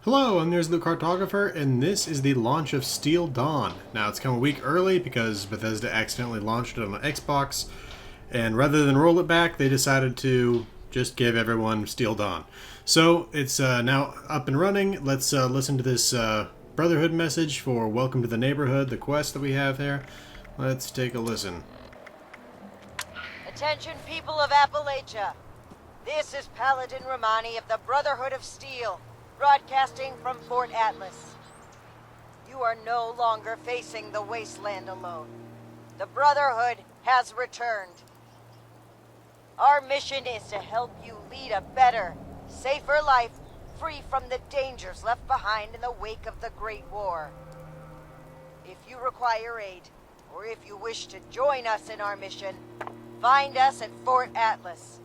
Hello, I'm There's the Cartographer, and this is the launch of Steel Dawn. Now, it's come a week early because Bethesda accidentally launched it on Xbox, and rather than roll it back, they decided to just give everyone Steel Dawn. So, it's now up and running. Let's listen to this Brotherhood message for Welcome to the Neighborhood, the quest that we have there. Let's take a listen. Attention, people of Appalachia. This is Paladin Romani of the Brotherhood of Steel, broadcasting from Fort Atlas. You are no longer facing the wasteland alone. The Brotherhood has returned. Our mission is to help you lead a better, safer life, free from the dangers left behind in the wake of the Great War. If you require aid, or if you wish to join us in our mission, find us at Fort Atlas.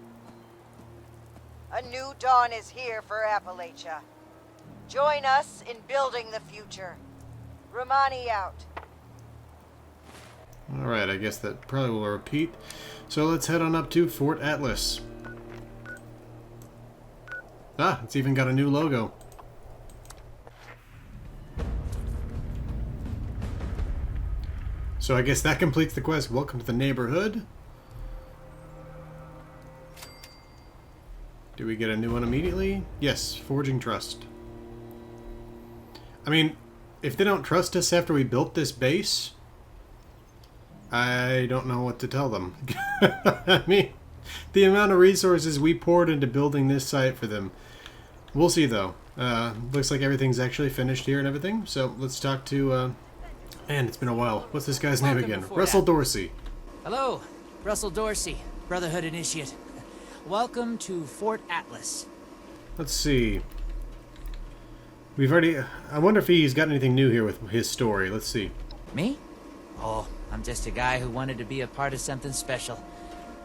A new dawn is here for Appalachia. Join us in building the future. Romani out. Alright, I guess that probably will repeat. So let's head on up to Fort Atlas. Ah, it's even got a new logo. So I guess that completes the quest. Welcome to the neighborhood. Do we get a new one immediately? Yes, Forging Trust. I mean, if they don't trust us after we built this base, I don't know what to tell them. I mean, the amount of resources we poured into building this site for them. We'll see, though. Looks like everything's actually finished here and everything. So let's talk to... Man, it's been a while. What's this guy's name again? Russell Dorsey. Hello, Russell Dorsey, Brotherhood Initiate. Welcome to Fort Atlas. Let's see. We've already... I wonder if he's got anything new here with his story. Let's see. Me? Oh, I'm just a guy who wanted to be a part of something special.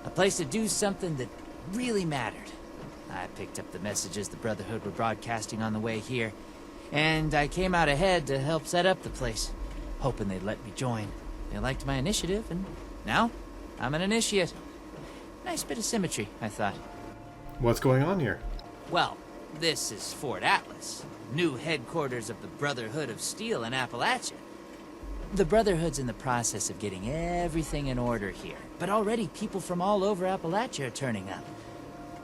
A place to do something that really mattered. I picked up the messages the Brotherhood were broadcasting on the way here, and I came out ahead to help set up the place, hoping they'd let me join. They liked my initiative, and now I'm an initiate. Nice bit of symmetry, I thought. What's going on here? Well, this is Fort Atlas, new headquarters of the Brotherhood of Steel in Appalachia. The Brotherhood's in the process of getting everything in order here, but already people from all over Appalachia are turning up.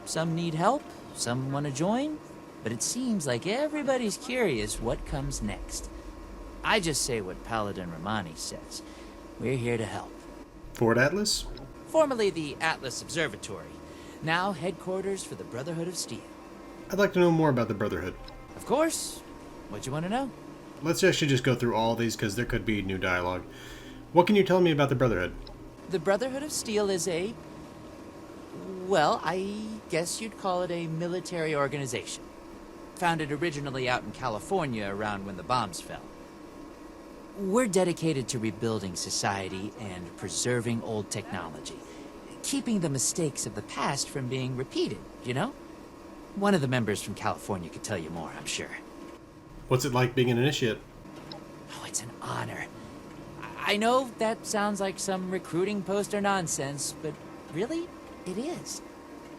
Some need help, some want to join, but it seems like everybody's curious what comes next. I just say what Paladin Romani says. We're here to help. Fort Atlas? Formerly the Atlas Observatory, now headquarters for the Brotherhood of Steel. I'd like to know more about the Brotherhood. Of course. What you want to know? Let's actually just go through all these because there could be new dialogue. What can you tell me about the Brotherhood? The Brotherhood of Steel is a... well, I guess you'd call it a military organization. Founded originally out in California around when the bombs fell. We're dedicated to rebuilding society and preserving old technology. Keeping the mistakes of the past from being repeated, you know? One of the members from California could tell you more, I'm sure. What's it like being an initiate? Oh, it's an honor. I know that sounds like some recruiting poster nonsense, but really, it is.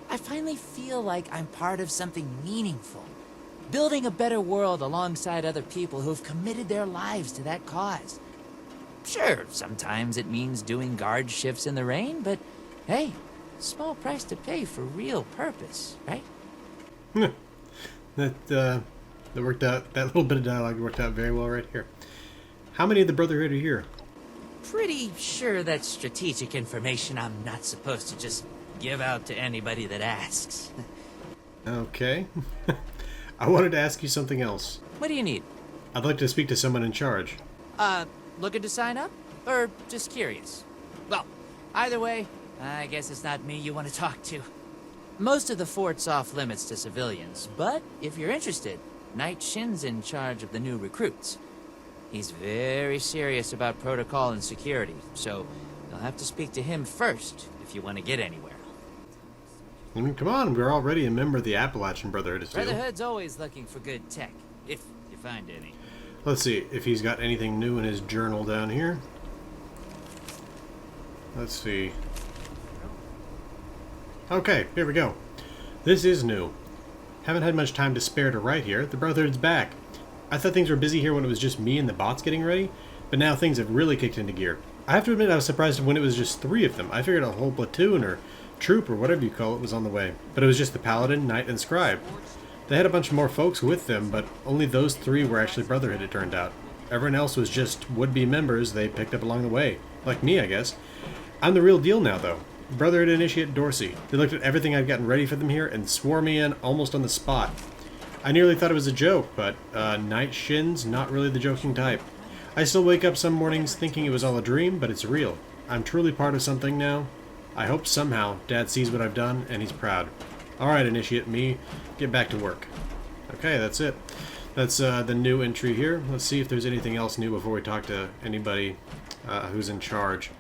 I finally feel like I'm part of something meaningful. Building a better world alongside other people who've committed their lives to that cause. Sure, sometimes it means doing guard shifts in the rain, but hey, small price to pay for real purpose, right? That worked out. That little bit of dialogue worked out very well right here. How many of the Brotherhood are here? Pretty sure that's strategic information I'm not supposed to just give out to anybody that asks. Okay. I wanted to ask you something else. What do you need? I'd like to speak to someone in charge. Looking to sign up? Or just curious? Well, either way, I guess it's not me you want to talk to. Most of the fort's off limits to civilians, but if you're interested, Knight Shin's in charge of the new recruits. He's very serious about protocol and security, so you'll have to speak to him first if you want to get anywhere. I mean, come on, we're already a member of the Appalachian Brotherhood of Steel. Brotherhood's always looking for good tech, if you find any. Let's see if he's got anything new in his journal down here. Let's see. Okay, here we go. This is new. Haven't had much time to spare to write here. The Brotherhood's back. I thought things were busy here when it was just me and the bots getting ready, but now things have really kicked into gear. I have to admit I was surprised when it was just 3 of them. I figured a whole platoon or troop or whatever you call it was on the way, but it was just the Paladin, Knight, and Scribe. They had a bunch more folks with them, but only those 3 were actually Brotherhood, it turned out. Everyone else was just would-be members they picked up along the way. Like me, I guess. I'm the real deal now, though. Brotherhood Initiate Dorsey. They looked at everything I'd gotten ready for them here and swore me in almost on the spot. I nearly thought it was a joke, but Knight Shin's not really the joking type. I still wake up some mornings thinking it was all a dream, but it's real. I'm truly part of something now. I hope somehow Dad sees what I've done and he's proud. Alright, Initiate me, get back to work. Okay, that's it. That's the new entry here. Let's see if there's anything else new before we talk to anybody who's in charge.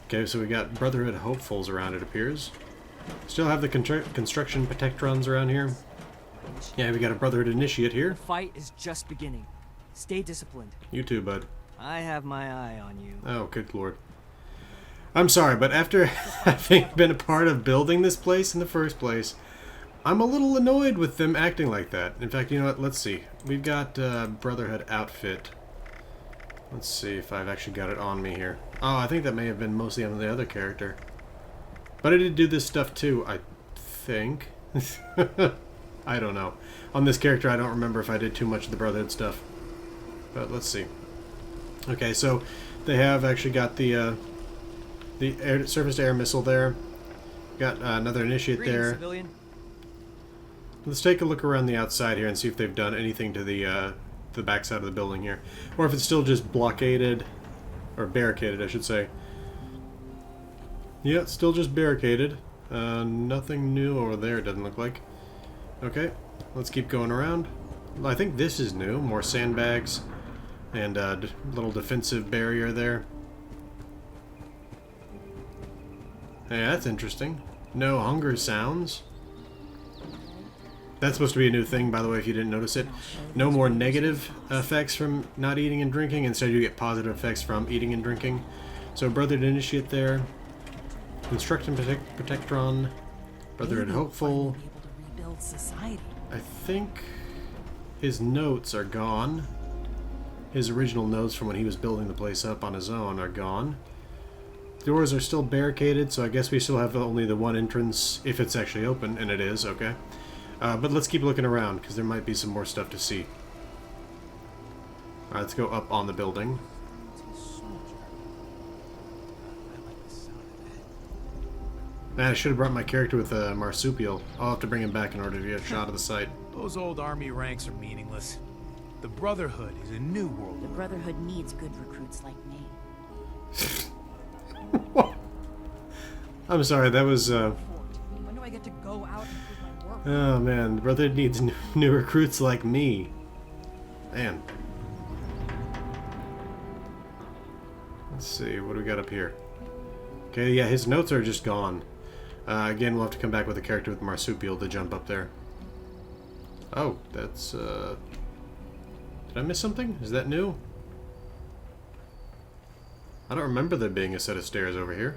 Okay, so we got Brotherhood hopefuls around, it appears. Still have the construction protectrons around here. Yeah, we got a Brotherhood Initiate here. The fight is just beginning. Stay disciplined. You too, bud. I have my eye on you. Oh, good lord. I'm sorry, but after having been a part of building this place in the first place, I'm a little annoyed with them acting like that. In fact, you know what? Let's see. We've got Brotherhood outfit. Let's see if I've actually got it on me here. Oh, I think that may have been mostly on the other character. But I did do this stuff too, I think. I don't know. On this character, I don't remember if I did too much of the Brotherhood stuff. But let's see. Okay, so they have actually got the surface-to-air missile there. Got another Initiate there. Civilian. Let's take a look around the outside here and see if they've done anything to the backside of the building here. Or if it's still just blockaded, or barricaded, I should say. Yeah, it's still just barricaded. Nothing new over there, it doesn't look like. Okay, let's keep going around. I think this is new. More sandbags and a little defensive barrier there. Hey, that's interesting. No hunger sounds. That's supposed to be a new thing, by the way, if you didn't notice it. No more negative effects from not eating and drinking. Instead, you get positive effects from eating and drinking. So, Brotherhood Initiate there. Construction Protectron. Brotherhood Hopeful. I think his notes are gone. His original notes from when he was building the place up on his own are gone. Doors are still barricaded, so I guess we still have only the one entrance, if it's actually open, and it is, okay. But let's keep looking around, because there might be some more stuff to see. Alright, let's go up on the building. Man, I should have brought my character with a marsupial. I'll have to bring him back in order to get a shot of the site. Those old army ranks are meaningless. The Brotherhood is a new world. The Brotherhood needs good recruits like me. I'm sorry, that was, When do I get to go out and do my work? oh man, the Brotherhood needs new recruits like me. Man. Let's see, what do we got up here? Okay, yeah, his notes are just gone. Again, we'll have to come back with a character with marsupial to jump up there. Oh, that's, did I miss something? Is that new? I don't remember there being a set of stairs over here.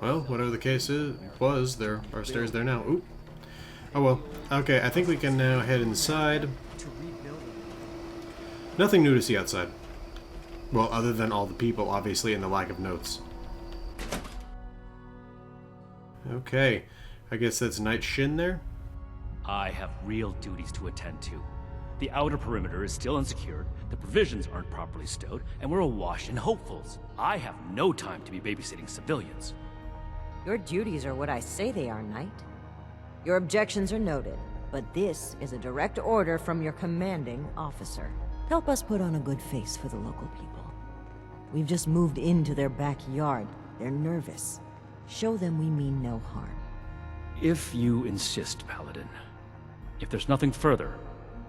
Well, whatever the case was, there are stairs there now. Oop. Oh well. Okay, I think we can now head inside. Nothing new to see outside. Well, other than all the people, obviously, and the lack of notes. Okay. I guess that's Knight Shin there? I have real duties to attend to. The outer perimeter is still unsecured, the provisions aren't properly stowed, and we're awash in hopefuls. I have no time to be babysitting civilians. Your duties are what I say they are, Knight. Your objections are noted, but this is a direct order from your commanding officer. Help us put on a good face for the local people. We've just moved into their backyard. They're nervous. Show them we mean no harm. If you insist, Paladin. If there's nothing further,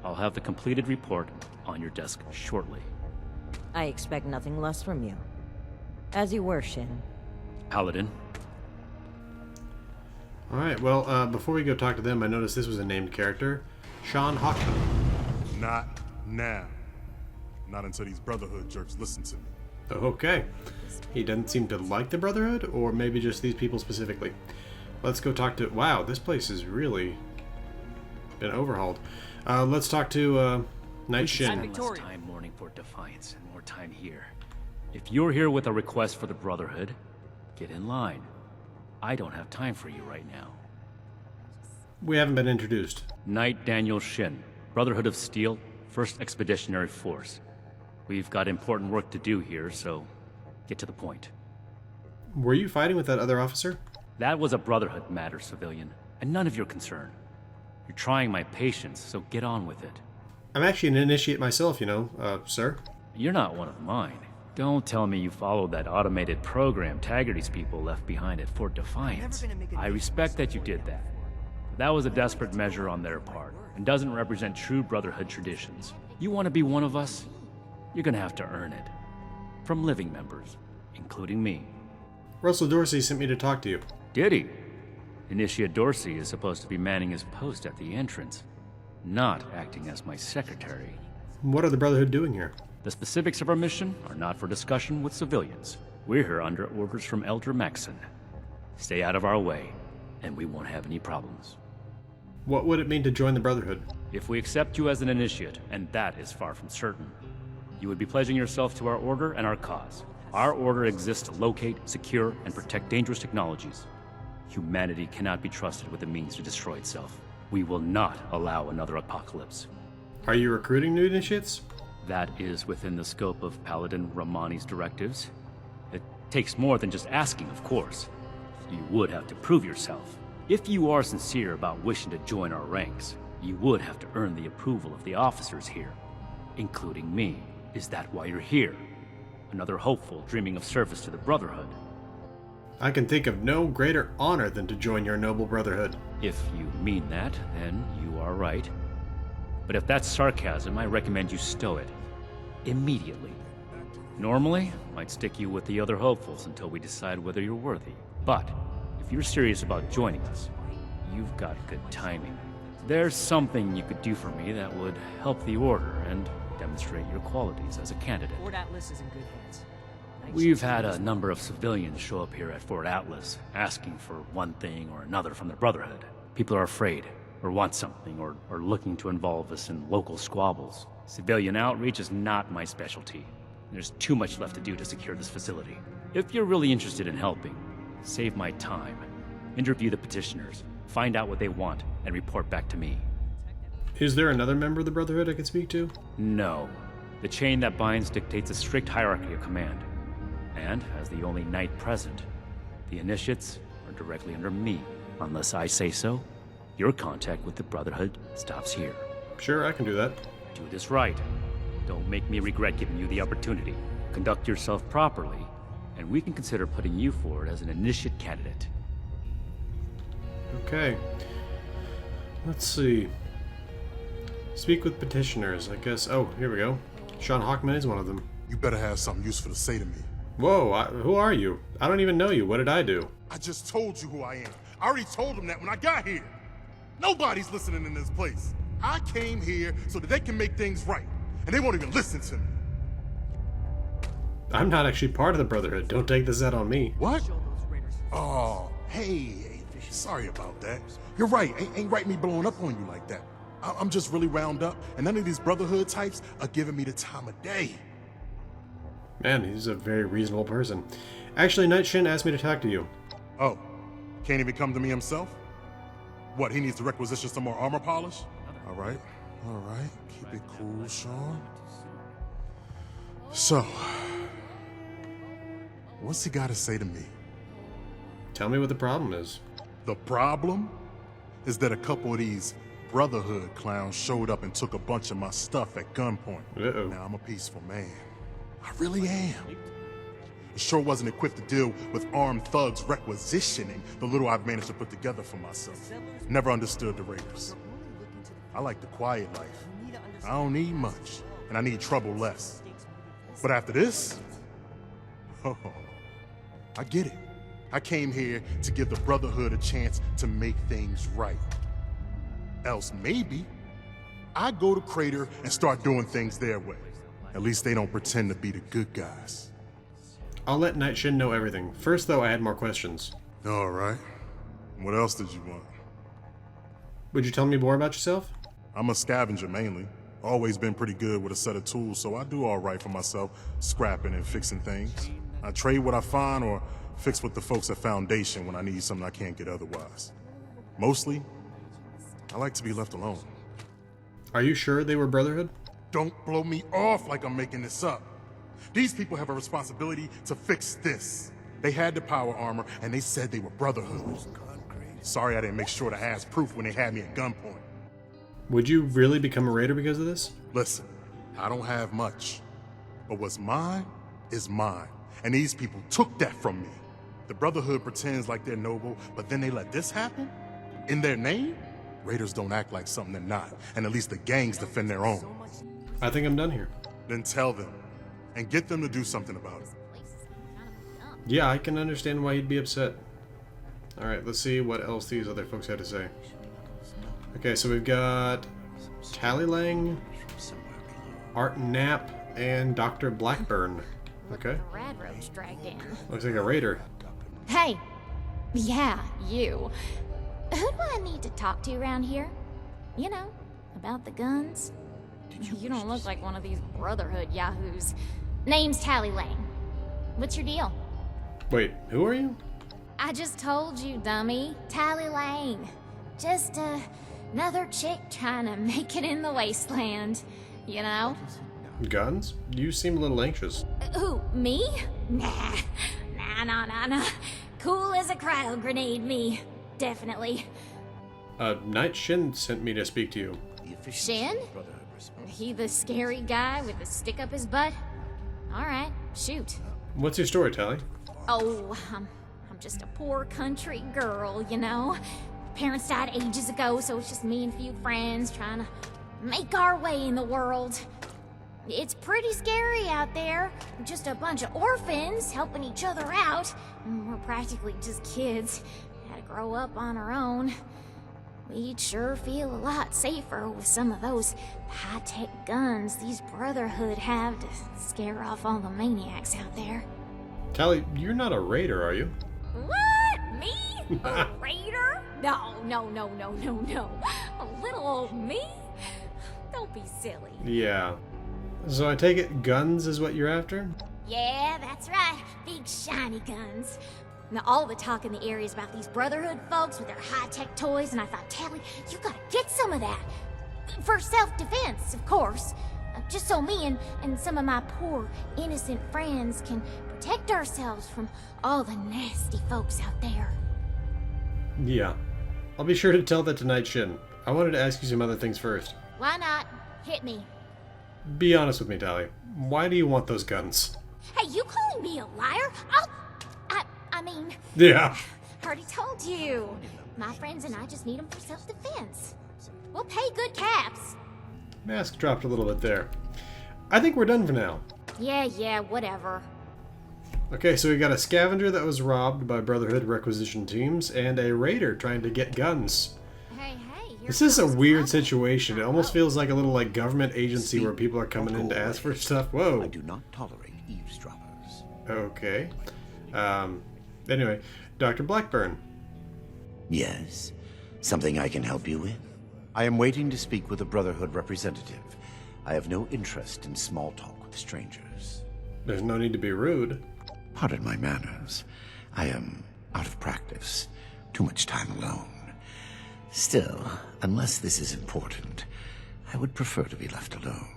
I'll have the completed report on your desk shortly. I expect nothing less from you. As you were, Shin. Paladin. Alright, well, before we go talk to them, I noticed this was a named character. Sean Hawkman. Not now. Not until these Brotherhood jerks listen to me. Okay. He doesn't seem to like the Brotherhood, or maybe just these people specifically. Let's go talk to... Wow, this place has really been overhauled. Let's talk to Knight Shin. Less time mourning for Defiance and more time here. If you're here with a request for the Brotherhood, get in line. I don't have time for you right now. We haven't been introduced. Knight Daniel Shin, Brotherhood of Steel, 1st Expeditionary Force. We've got important work to do here, so get to the point. Were you fighting with that other officer? That was a Brotherhood matter, civilian, and none of your concern. You're trying my patience, so get on with it. I'm actually an initiate myself, you know, sir. You're not one of mine. Don't tell me you followed that automated program Taggarty's people left behind at Fort Defiance. I respect that you did that. But that was a desperate measure on their part, and doesn't represent true Brotherhood traditions. You want to be one of us? You're gonna have to earn it. From living members, including me. Russell Dorsey sent me to talk to you. Did he? Initiate Dorsey is supposed to be manning his post at the entrance, not acting as my secretary. What are the Brotherhood doing here? The specifics of our mission are not for discussion with civilians. We're here under orders from Elder Maxon. Stay out of our way, and we won't have any problems. What would it mean to join the Brotherhood? If we accept you as an initiate, and that is far from certain, you would be pledging yourself to our order and our cause. Our order exists to locate, secure, and protect dangerous technologies. Humanity cannot be trusted with the means to destroy itself. We will not allow another apocalypse. Are you recruiting new initiates? That is within the scope of Paladin Romani's directives. It takes more than just asking, of course. You would have to prove yourself. If you are sincere about wishing to join our ranks, you would have to earn the approval of the officers here, including me. Is that why you're here? Another hopeful dreaming of service to the Brotherhood? I can think of no greater honor than to join your noble Brotherhood. If you mean that, then you are right. But if that's sarcasm, I recommend you stow it. Immediately. Normally, I'd stick you with the other hopefuls until we decide whether you're worthy. But, if you're serious about joining us, you've got good timing. There's something you could do for me that would help the Order and demonstrate your qualities as a candidate. Fort Atlas is in good hands. We've had a number of civilians show up here at Fort Atlas, asking for one thing or another from the Brotherhood. People are afraid, or want something, or looking to involve us in local squabbles. Civilian outreach is not my specialty. There's too much left to do to secure this facility. If you're really interested in helping, save my time. Interview the petitioners, find out what they want, and report back to me. Is there another member of the Brotherhood I could speak to? No. The chain that binds dictates a strict hierarchy of command. And, as the only knight present, the initiates are directly under me. Unless I say so, your contact with the Brotherhood stops here. Sure, I can do that. Do this right. Don't make me regret giving you the opportunity. Conduct yourself properly, and we can consider putting you forward as an initiate candidate. Okay. Let's see. Speak with petitioners, I guess. Oh, here we go. Sean Hawkman is one of them. You better have something useful to say to me. Whoa, who are you? I don't even know you. What did I do? I just told you who I am. I already told them that when I got here. Nobody's listening in this place. I came here so that they can make things right, and they won't even listen to me. I'm not actually part of the Brotherhood. Don't take this out on me. What? Oh, hey, sorry about that. You're right. Ain't right me blowing up on you like that. I'm just really wound up, and none of these Brotherhood types are giving me the time of day. Man, he's a very reasonable person. Actually, Knight Shin asked me to talk to you. Oh, can't even come to me himself? What, he needs to requisition some more armor polish? All right. Keep it cool, Sean. So, what's he got to say to me? Tell me what the problem is. The problem is that a couple of these Brotherhood clowns showed up and took a bunch of my stuff at gunpoint. Uh-oh. Now, I'm a peaceful man. I really am. I sure wasn't equipped to deal with armed thugs requisitioning the little I've managed to put together for myself. Never understood the Raiders. I like the quiet life. I don't need much, and I need trouble less. But after this, oh, I get it. I came here to give the Brotherhood a chance to make things right. Else maybe I go to Crater and start doing things their way. At least they don't pretend to be the good guys. I'll let Knight Shin know everything. First, though, I had more questions. All right. What else did you want? Would you tell me more about yourself? I'm a scavenger mainly. Always been pretty good with a set of tools, so I do all right for myself, scrapping and fixing things. I trade what I find or fix with the folks at Foundation when I need something I can't get otherwise. Mostly, I like to be left alone. Are you sure they were Brotherhood? Don't blow me off like I'm making this up. These people have a responsibility to fix this. They had the power armor, and they said they were Brotherhood. Sorry I didn't make sure to ask proof when they had me at gunpoint. Would you really become a raider because of this? Listen, I don't have much, but what's mine is mine, and these people took that from me. The Brotherhood pretends like they're noble, but then they let this happen? In their name? Raiders don't act like something they're not, and at least the gangs defend their own. I think I'm done here. Then tell them, and get them to do something about it. Yeah, I can understand why you'd be upset. Alright, let's see what else these other folks had to say. Okay, so we've got Tally Lang, Art Knapp, and Dr. Blackburn. Okay. Rad roach dragged in. Looks like a raider. Hey! Yeah, you. Who do I need to talk to around here? You know, about the guns? You don't look like one of these Brotherhood yahoos. Name's Tally Lang. What's your deal? Wait, who are you? I just told you, dummy. Tally Lang. Just, another chick trying to make it in the wasteland. You know? Guns? You seem a little anxious. Who, me? Nah. Nah. Cool as a cryo grenade, me. Definitely. Knight Shin sent me to speak to you. Shin? He the scary guy with the stick up his butt? Alright, shoot. What's your story, Tally? Oh, I'm just a poor country girl, you know? Parents died ages ago, so it's just me and a few friends trying to make our way in the world. It's pretty scary out there. We're just a bunch of orphans helping each other out. We're practically just kids. Had to grow up on our own. We'd sure feel a lot safer with some of those high-tech guns these Brotherhood have to scare off all the maniacs out there. Tally, you're not a raider, are you? What? Me? A raider? No. A little old me? Don't be silly. Yeah. So I take it guns is what you're after? Yeah, that's right. Big shiny guns. Now, all the talk in the area is about these Brotherhood folks with their high-tech toys, and I thought, Tally, you gotta get some of that. For self-defense, of course. Just so me and some of my poor, innocent friends can protect ourselves from all the nasty folks out there. Yeah. I'll be sure to tell that to Knight Shin. I wanted to ask you some other things first. Why not? Hit me. Be honest with me, Tally. Why do you want those guns? Hey, you calling me a liar? I mean... Yeah. Already told you. My friends and I just need them for self-defense. We'll pay good caps. Mask dropped a little bit there. I think we're done for now. Yeah, whatever. Okay, so we got a scavenger that was robbed by Brotherhood requisition teams, and a raider trying to get guns. Hey, this is a weird situation. It almost feels like a little government agency where people are coming in to ask for stuff. Whoa. I do not tolerate eavesdroppers. Okay. Anyway, Dr. Blackburn. Yes? Something I can help you with? I am waiting to speak with a Brotherhood representative. I have no interest in small talk with strangers. There's no need to be rude. Pardon my manners. I am out of practice. Too much time alone. Still, unless this is important, I would prefer to be left alone.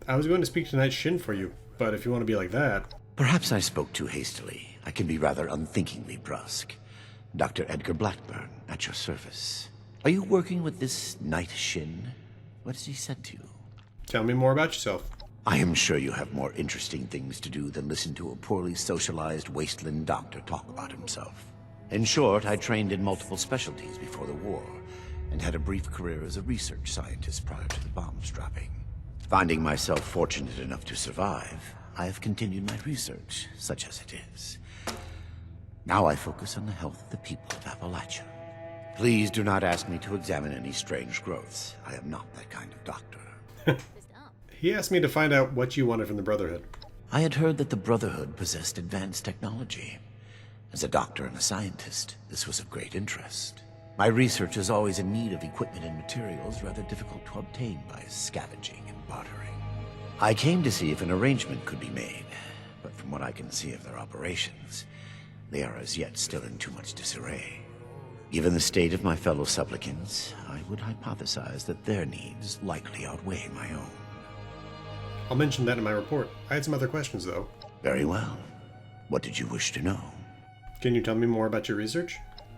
I was going to speak to Knight Shin for you, but if you want to be like that... Perhaps I spoke too hastily. I can be rather unthinkingly brusque. Dr. Edgar Blackburn, at your service. Are you working with this Knight Shin? What has he said to you? Tell me more about yourself. I am sure you have more interesting things to do than listen to a poorly socialized wasteland doctor talk about himself. In short, I trained in multiple specialties before the war, and had a brief career as a research scientist prior to the bombs dropping. Finding myself fortunate enough to survive, I have continued my research, such as it is. Now I focus on the health of the people of Appalachia. Please do not ask me to examine any strange growths. I am not that kind of doctor. He asked me to find out what you wanted from the Brotherhood. I had heard that the Brotherhood possessed advanced technology. As a doctor and a scientist, this was of great interest. My research is always in need of equipment and materials rather difficult to obtain by scavenging and bartering. I came to see if an arrangement could be made, but from what I can see of their operations, they are as yet still in too much disarray. Given the state of my fellow supplicants, I would hypothesize that their needs likely outweigh my own. I'll mention that in my report. I had some other questions, though. Very well. What did you wish to know? Can you tell me more about your research?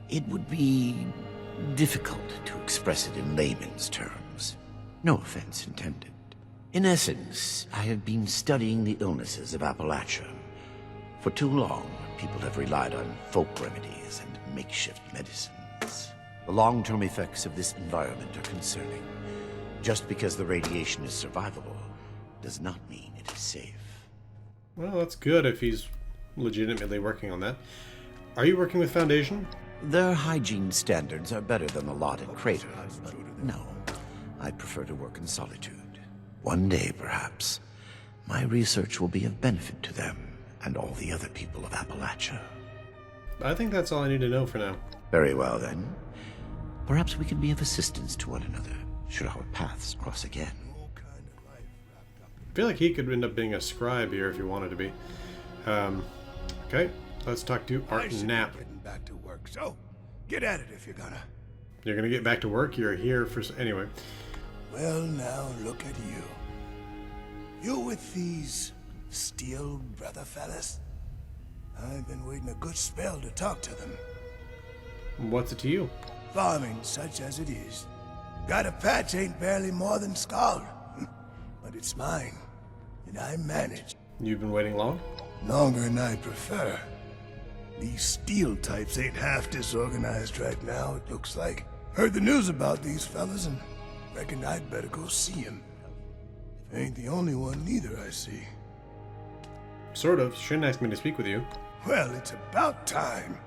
It would be difficult to express it in layman's terms. No offense intended. In essence, I have been studying the illnesses of Appalachia. For too long, people have relied on folk remedies and makeshift medicines. The long-term effects of this environment are concerning. Just because the radiation is survivable does not mean it is safe. Well, that's good if he's legitimately working on that. Are you working with Foundation? Their hygiene standards are better than the lot at Crater, but no. I prefer to work in solitude. One day, perhaps, my research will be of benefit to them and all the other people of Appalachia. I think that's all I need to know for now. Very well, then. Perhaps we can be of assistance to one another, should our paths cross again. I feel like he could end up being a scribe here if he wanted to be. Okay, let's talk to Art Knapp. Getting back to work, so get at it if you're gonna. You're gonna get back to work? You're here for... Anyway. Well, now look at you. You with these Steel brother fellas? I've been waiting a good spell to talk to them. What's it to you? Farming, such as it is. Got a patch ain't barely more than scald. But it's mine, and I manage. You've been waiting long? Longer than I prefer. These Steel types ain't half disorganized right now, it looks like. Heard the news about these fellas and reckon I'd better go see him. Ain't the only one neither, I see. Sort of. Shouldn't ask me to speak with you. Well, it's about time.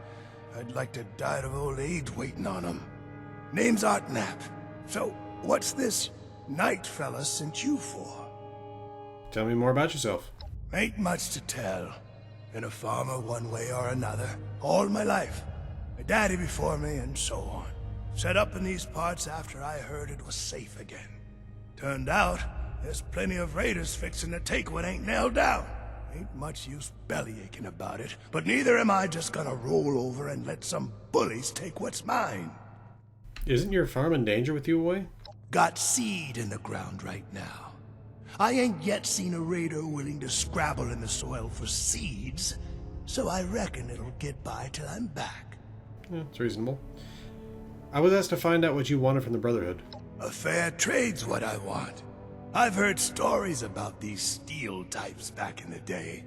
I'd like to die of old age waiting on him. Name's Art Knapp. So, what's this Knight fella sent you for? Tell me more about yourself. Ain't much to tell. Been a farmer one way or another, all my life. My daddy before me, and so on. Set up in these parts after I heard it was safe again. Turned out, there's plenty of raiders fixing to take what ain't nailed down. Ain't much use bellyaching about it, but neither am I just gonna roll over and let some bullies take what's mine. Isn't your farm in danger with you away? Got seed in the ground right now. I ain't yet seen a raider willing to scrabble in the soil for seeds, so I reckon it'll get by till I'm back. Yeah, it's reasonable. I was asked to find out what you wanted from the Brotherhood. A fair trade's what I want. I've heard stories about these Steel types back in the day.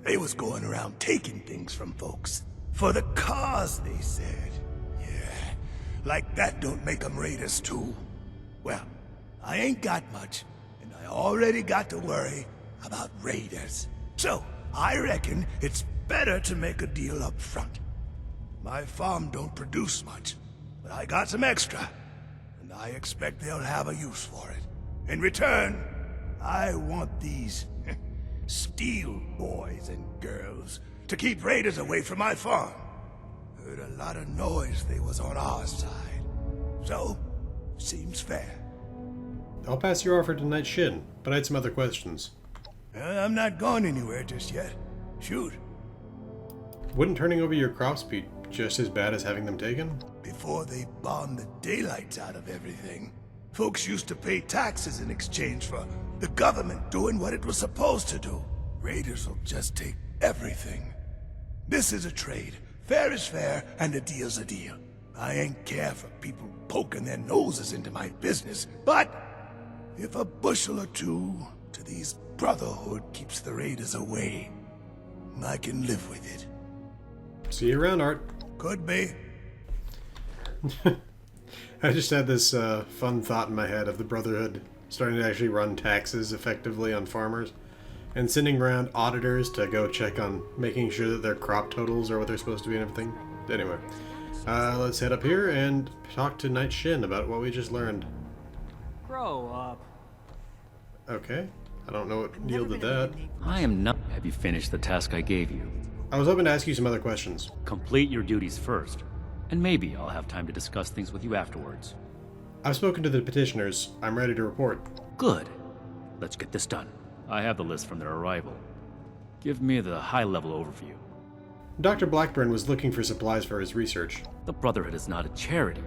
They was going around taking things from folks. For the cause, they said. Yeah, like that don't make them raiders too. Well, I ain't got much, and I already got to worry about raiders. So, I reckon it's better to make a deal up front. My farm don't produce much, but I got some extra, and I expect they'll have a use for it. In return, I want these Steel boys and girls to keep raiders away from my farm. Heard a lot of noise they was on our side. So, seems fair. I'll pass your offer to Knight Shin, but I had some other questions. I'm not going anywhere just yet. Shoot. Wouldn't turning over your crops be just as bad as having them taken? Before they bombed the daylights out of everything, folks used to pay taxes in exchange for the government doing what it was supposed to do. Raiders will just take everything. This is a trade. Fair is fair, and a deal's a deal. I ain't care for people poking their noses into my business, but if a bushel or two to these Brotherhood keeps the raiders away, I can live with it. See you around, Art. Could be. I just had this fun thought in my head of the Brotherhood starting to actually run taxes effectively on farmers and sending around auditors to go check on making sure that their crop totals are what they're supposed to be and everything. Anyway, let's head up here and talk to Knight Shin about what we just learned. Grow up. Okay. I don't know what yielded that. I am not... Have you finished the task I gave you? I was hoping to ask you some other questions. Complete your duties first, and maybe I'll have time to discuss things with you afterwards. I've spoken to the petitioners. I'm ready to report. Good. Let's get this done. I have the list from their arrival. Give me the high-level overview. Dr. Blackburn was looking for supplies for his research. The Brotherhood is not a charity,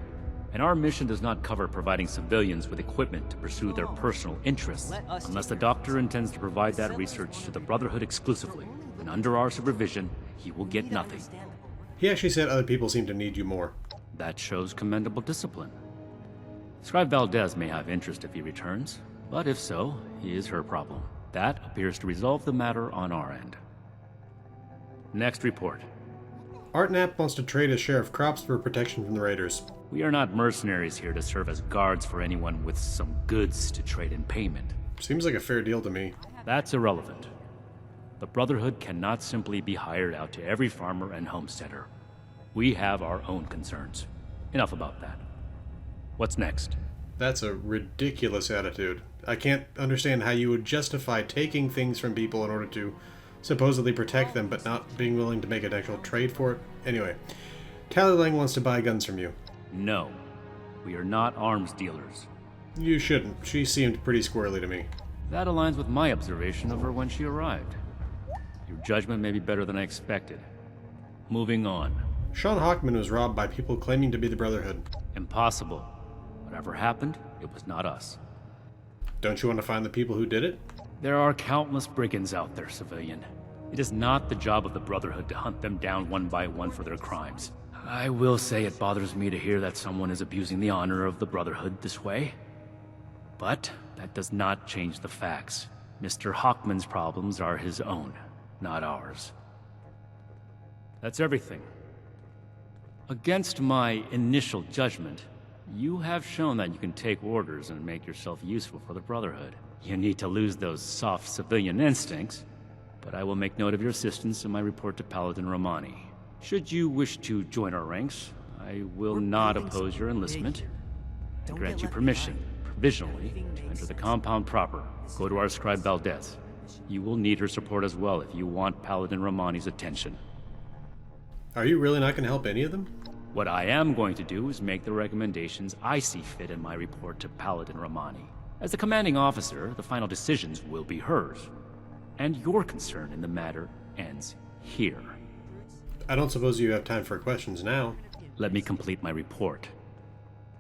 and our mission does not cover providing civilians with equipment to pursue their personal interests, unless the doctor intends to provide that research to the Brotherhood exclusively, and under our supervision, he will get nothing. He actually said other people seem to need you more. That shows commendable discipline. Scribe Valdez may have interest if he returns, but if so, he is her problem. That appears to resolve the matter on our end. Next report. Art Knapp wants to trade his share of crops for protection from the raiders. We are not mercenaries here to serve as guards for anyone with some goods to trade in payment. Seems like a fair deal to me. That's irrelevant. The Brotherhood cannot simply be hired out to every farmer and homesteader. We have our own concerns. Enough about that. What's next? That's a ridiculous attitude. I can't understand how you would justify taking things from people in order to supposedly protect them, but not being willing to make an actual trade for it. Anyway, Tally Lang wants to buy guns from you. No. We are not arms dealers. You shouldn't. She seemed pretty squirrely to me. That aligns with my observation of her when she arrived. Your judgment may be better than I expected. Moving on. Sean Hockman was robbed by people claiming to be the Brotherhood. Impossible. Whatever happened, it was not us. Don't you want to find the people who did it? There are countless brigands out there, civilian. It is not the job of the Brotherhood to hunt them down one by one for their crimes. I will say it bothers me to hear that someone is abusing the honor of the Brotherhood this way. But that does not change the facts. Mr. Hockman's problems are his own, not ours. That's everything. Against my initial judgment, you have shown that you can take orders and make yourself useful for the Brotherhood. You need to lose those soft civilian instincts, but I will make note of your assistance in my report to Paladin Romani. Should you wish to join our ranks, I will not oppose your enlistment and grant you permission, provisionally, to enter the compound proper. Go to our scribe Valdez. You will need her support as well if you want Paladin Romani's attention. Are you really not going to help any of them? What I am going to do is make the recommendations I see fit in my report to Paladin Romani. As the commanding officer, the final decisions will be hers. And your concern in the matter ends here. I don't suppose you have time for questions now. Let me complete my report.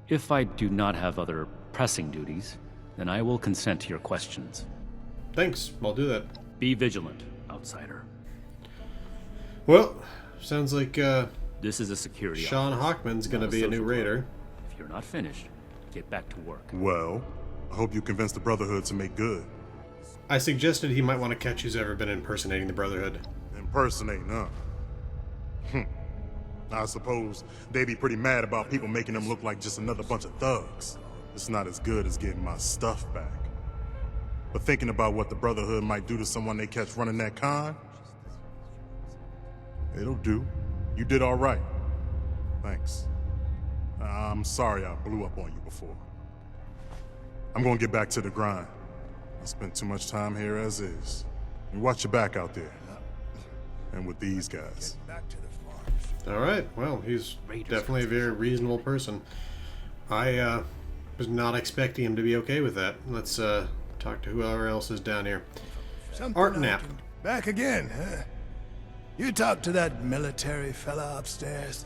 If I do not have other pressing duties, then I will consent to your questions. Thanks, I'll do that. Be vigilant, outsider. Well, sounds like this is a security Sean office, Hockman's gonna be a new raider. If you're not finished, get back to work. Well, I hope you convince the Brotherhood to make good. I suggested he might want to catch who's ever been impersonating the Brotherhood. Impersonating, huh? I suppose they'd be pretty mad about people making them look like just another bunch of thugs. It's not as good as getting my stuff back. But thinking about what the Brotherhood might do to someone they catch running that con, it'll do. You did all right. Thanks. I'm sorry I blew up on you before. I'm gonna get back to the grind. I spent too much time here as is. You watch your back out there. And with these guys. Alright, well, he's definitely a very reasonable person. I was not expecting him to be okay with that. Let's talk to whoever else is down here. Art Knapp. Back again, huh? You talked to that military fella upstairs?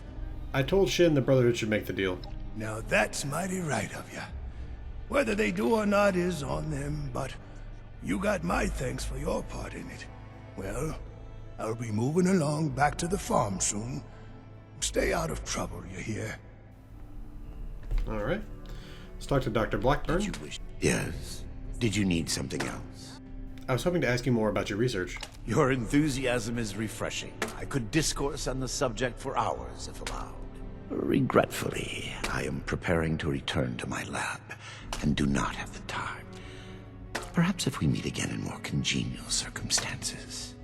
I told Shin the Brotherhood should make the deal. Now that's mighty right of ya. Whether they do or not is on them, but you got my thanks for your part in it. Well, I'll be moving along back to the farm soon. Stay out of trouble, you hear? Alright. Let's talk to Dr. Blackburn. Did you wish? Yes. Did you need something else? I was hoping to ask you more about your research. Your enthusiasm is refreshing. I could discourse on the subject for hours if allowed. Regretfully, I am preparing to return to my lab and do not have the time. Perhaps if we meet again in more congenial circumstances.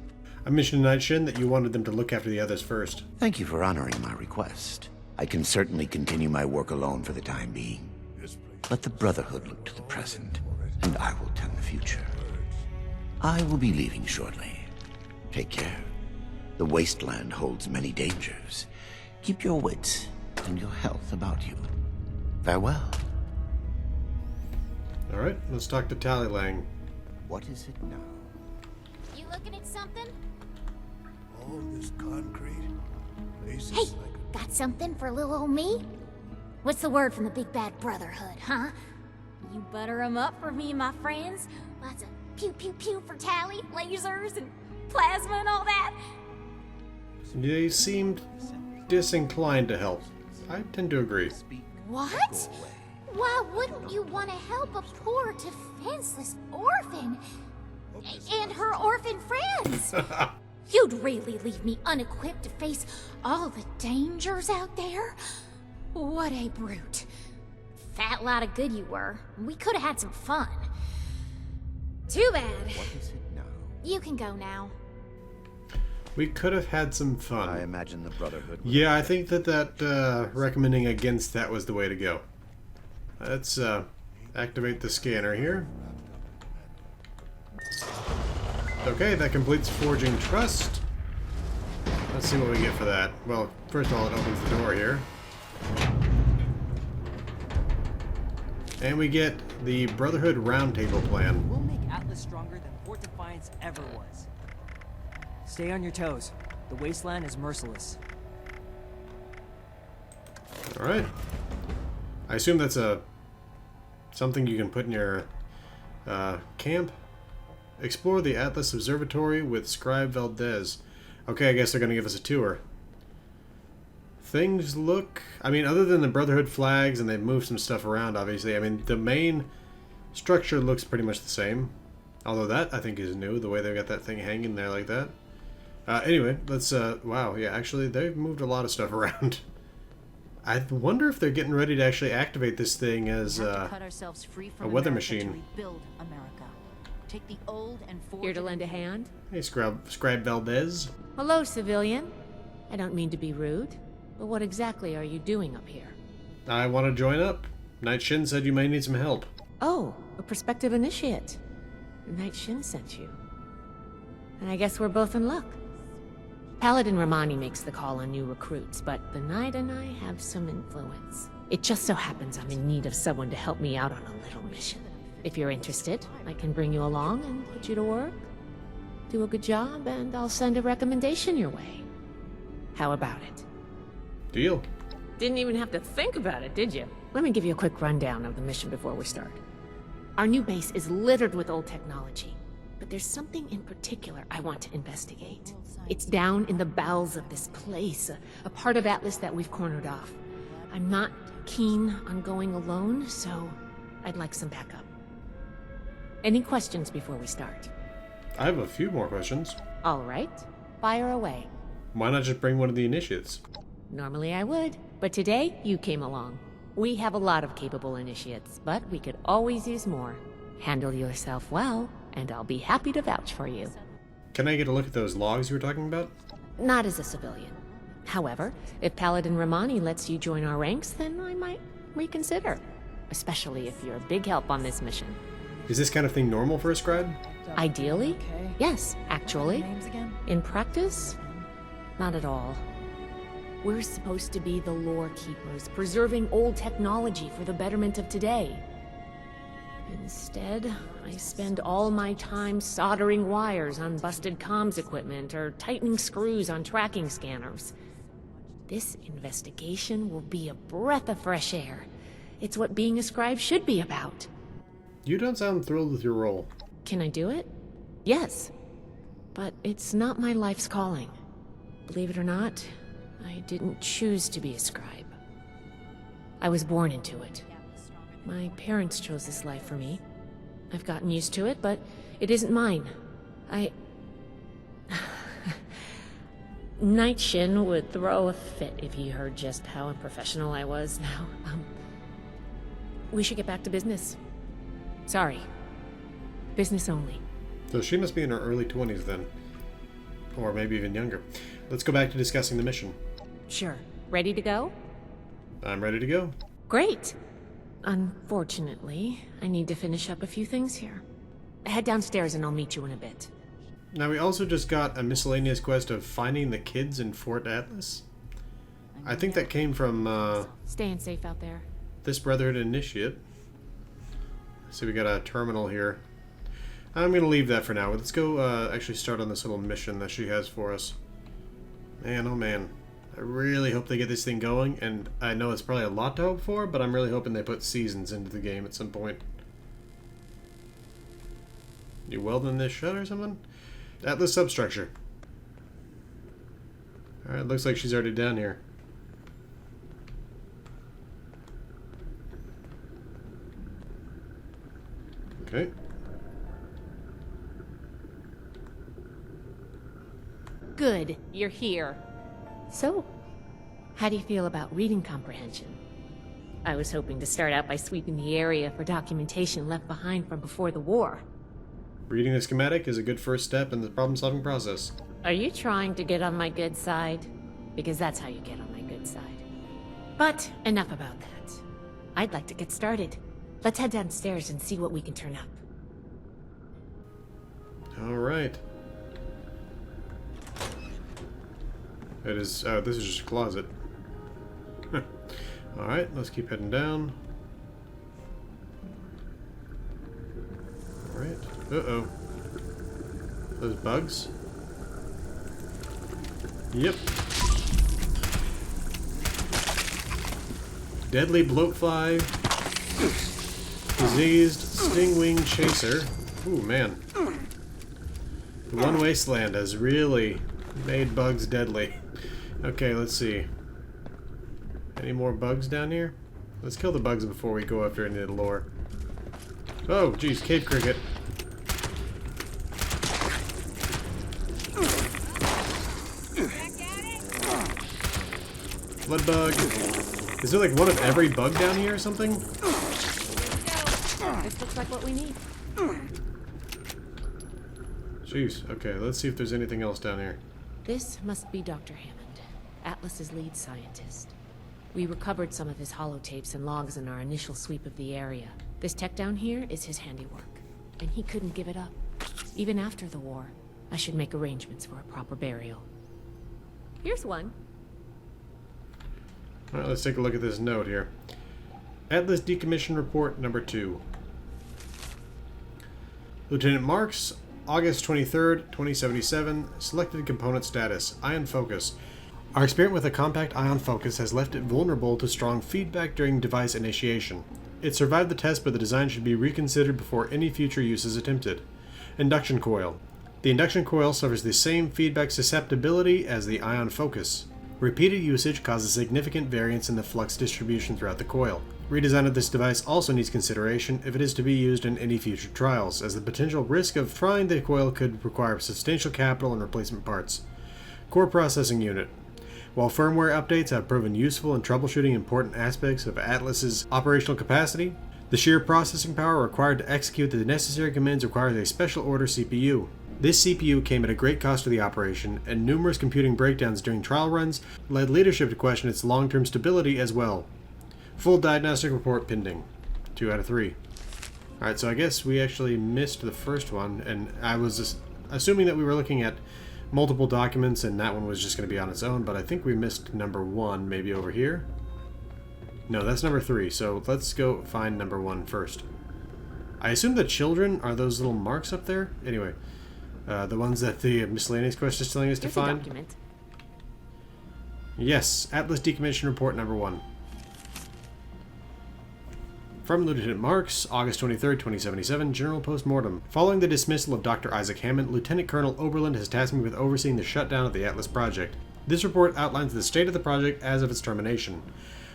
I mentioned tonight, Shin, that you wanted them to look after the others first. Thank you for honoring my request. I can certainly continue my work alone for the time being. Let the Brotherhood look to the present, and I will tend the future. I will be leaving shortly. Take care. The wasteland holds many dangers. Keep your wits and your health about you. Farewell. Alright, let's talk to Tallylang. What is it now? You looking at something? All this concrete. Places Hey, like got something for little old me? What's the word from the big bad Brotherhood, huh? You butter 'em up for me and my friends? Lots of pew pew pew for Tally, lasers, and plasma and all that? They seemed disinclined to help. I tend to agree. What? Why wouldn't you want to help a poor, defenseless orphan? And her orphan friends? You'd really leave me unequipped to face all the dangers out there? What a brute. Fat lot of good you were. We could have had some fun. Too bad. What is it now? You can go now. We could have had some fun. I imagine the Brotherhood... Yeah, I think that recommending against that was the way to go. Let's activate the scanner here. Okay, that completes Forging Trust. Let's see what we get for that. Well, first of all, it opens the door here. And we get the Brotherhood Roundtable Plan. We'll make Atlas stronger than Fort Defiance ever was. Stay on your toes. The wasteland is merciless. Alright. I assume that's something you can put in your camp. Explore the Atlas Observatory with Scribe Valdez. Okay, I guess they're going to give us a tour. Things look... I mean, other than the Brotherhood flags, and they've moved some stuff around, obviously. I mean, the main structure looks pretty much the same. Although that, I think, is new, the way they've got that thing hanging there like that. Anyway, let's... wow, yeah, actually, they've moved a lot of stuff around. I wonder if they're getting ready to actually activate this thing as a weather machine. Take the old and Here to lend a hand? Hey, Scribe Valdez. Hello, civilian. I don't mean to be rude, but what exactly are you doing up here? I want to join up. Night Shin said you may need some help. Oh, a prospective initiate. Night Shin sent you. And I guess we're both in luck. Paladin Romani makes the call on new recruits, but the Knight and I have some influence. It just so happens I'm in need of someone to help me out on a little mission. If you're interested, I can bring you along and put you to work. Do a good job, and I'll send a recommendation your way. How about it? Deal. Didn't even have to think about it, did you? Let me give you a quick rundown of the mission before we start. Our new base is littered with old technology, but there's something in particular I want to investigate. It's down in the bowels of this place, a part of Atlas that we've cornered off. I'm not keen on going alone, so I'd like some backup. Any questions before we start? I have a few more questions. All right, fire away. Why not just bring one of the initiates? Normally I would, but today you came along. We have a lot of capable initiates, but we could always use more. Handle yourself well, and I'll be happy to vouch for you. Can I get a look at those logs you were talking about? Not as a civilian. However, if Paladin Romani lets you join our ranks, then I might reconsider. Especially if you're a big help on this mission. Is this kind of thing normal for a scribe? Ideally, yes, actually. In practice, not at all. We're supposed to be the lore keepers, preserving old technology for the betterment of today. Instead, I spend all my time soldering wires on busted comms equipment or tightening screws on tracking scanners. This investigation will be a breath of fresh air. It's what being a scribe should be about. You don't sound thrilled with your role. Can I do it? Yes. But it's not my life's calling. Believe it or not, I didn't choose to be a scribe. I was born into it. My parents chose this life for me. I've gotten used to it, but it isn't mine. Night Shin would throw a fit if he heard just how unprofessional I was now. We should get back to business. Sorry. Business only. So she must be in her early 20s then. Or maybe even younger. Let's go back to discussing the mission. Sure. Ready to go? I'm ready to go. Great. Unfortunately, I need to finish up a few things here. Head downstairs and I'll meet you in a bit. Now we also just got a miscellaneous quest of finding the kids in Fort Atlas. I think that came from Staying safe out there. this Brotherhood initiate. So we got a terminal here. I'm going to leave that for now. Let's go actually start on this little mission that she has for us. Man, oh man. I really hope they get this thing going, and I know it's probably a lot to hope for, but I'm really hoping they put seasons into the game at some point. You welding this shut or something? Atlas substructure. Alright, looks like she's already down here. Okay. Good, you're here. So, how do you feel about reading comprehension? I was hoping to start out by sweeping the area for documentation left behind from before the war. Reading the schematic is a good first step in the problem-solving process. Are you trying to get on my good side? Because that's how you get on my good side. But enough about that. I'd like to get started. Let's head downstairs and see what we can turn up. Alright. It is, oh, this is just a closet. Alright, let's keep heading down. Alright. Uh-oh. Those bugs? Yep. Deadly bloatfly. Diseased stingwing chaser. Ooh, man. The One Wasteland has really made bugs deadly. Okay, let's see. Any more bugs down here? Let's kill the bugs before we go after any of the lore. Oh, geez, cave cricket. Blood bug. Is there like one of every bug down here or something? This looks like what we need. Jeez, okay, let's see if there's anything else down here. This must be Dr. Hammond, Atlas's lead scientist. We recovered some of his holotapes and logs in our initial sweep of the area. This tech down here is his handiwork, and he couldn't give it up. Even after the war, I should make arrangements for a proper burial. Here's one. Alright, let's take a look at this note here. Atlas Decommission Report number 2. Lieutenant Marks, August 23rd, 2077. Selected component status. Ion focus. Our experiment with a compact ion focus has left it vulnerable to strong feedback during device initiation. It survived the test, but the design should be reconsidered before any future use is attempted. Induction Coil. The induction coil suffers the same feedback susceptibility as the ion focus. Repeated usage causes significant variance in the flux distribution throughout the coil. Redesign of this device also needs consideration if it is to be used in any future trials, as the potential risk of trying the coil could require substantial capital and replacement parts. Core Processing Unit. While firmware updates have proven useful in troubleshooting important aspects of Atlas's operational capacity, the sheer processing power required to execute the necessary commands requires a special order CPU. This CPU came at a great cost to the operation, and numerous computing breakdowns during trial runs led leadership to question its long-term stability as well. Full diagnostic report pending. 2 out of 3. Alright, so I guess we actually missed the first one, and I was just assuming that we were looking at multiple documents and that one was just going to be on its own, but I think we missed number 1 maybe over here. No, that's number 3, so let's go find number 1 first. I assume the children are those little marks up there? Anyway, the ones that the miscellaneous quest is telling us to find. Document. Yes, Atlas Decommission Report number 1. From Lieutenant Marks, August 23rd, 2077, General Postmortem. Following the dismissal of Dr. Isaac Hammond, Lieutenant Colonel Oberlin has tasked me with overseeing the shutdown of the Atlas project. This report outlines the state of the project as of its termination.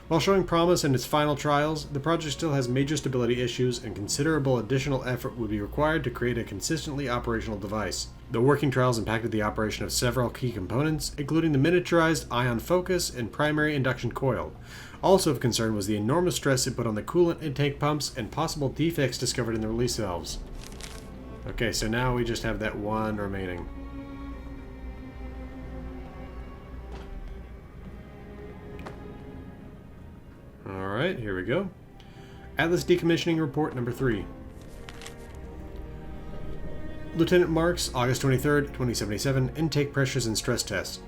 While showing promise in its final trials, the project still has major stability issues, and considerable additional effort would be required to create a consistently operational device. The working trials impacted the operation of several key components, including the miniaturized ion focus and primary induction coil. Also of concern was the enormous stress it put on the coolant intake pumps and possible defects discovered in the release valves. Okay, so now we just have that one remaining. Alright, here we go. Atlas Decommissioning Report number 3. Lieutenant Marks, August 23rd, 2077, intake pressures and stress test.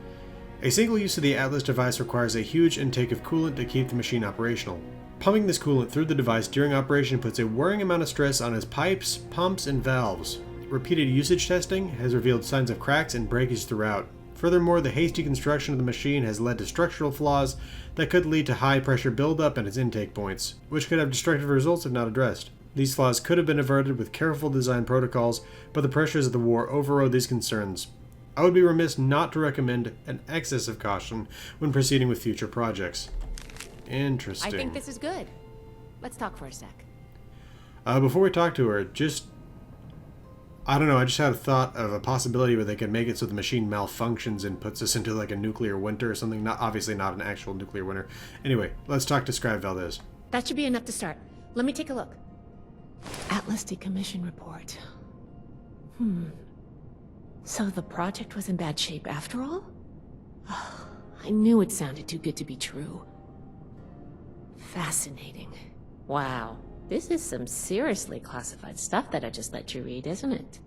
A single use of the Atlas device requires a huge intake of coolant to keep the machine operational. Pumping this coolant through the device during operation puts a worrying amount of stress on its pipes, pumps, and valves. Repeated usage testing has revealed signs of cracks and breakage throughout. Furthermore, the hasty construction of the machine has led to structural flaws that could lead to high pressure buildup at its intake points, which could have destructive results if not addressed. These flaws could have been averted with careful design protocols, but the pressures of the war overrode these concerns. I would be remiss not to recommend an excess of caution when proceeding with future projects. Interesting. I think this is good. Let's talk for a sec. Before we talk to her, I don't know, I just had a thought of a possibility where they could make it so the machine malfunctions and puts us into like a nuclear winter or something. Obviously not an actual nuclear winter. Anyway, let's talk to Scribe Valdez. That should be enough to start. Let me take a look. Atlusty Commission report. So the project was in bad shape after all? I knew it sounded too good to be true. Fascinating. Wow. This is some seriously classified stuff that I just let you read, isn't it?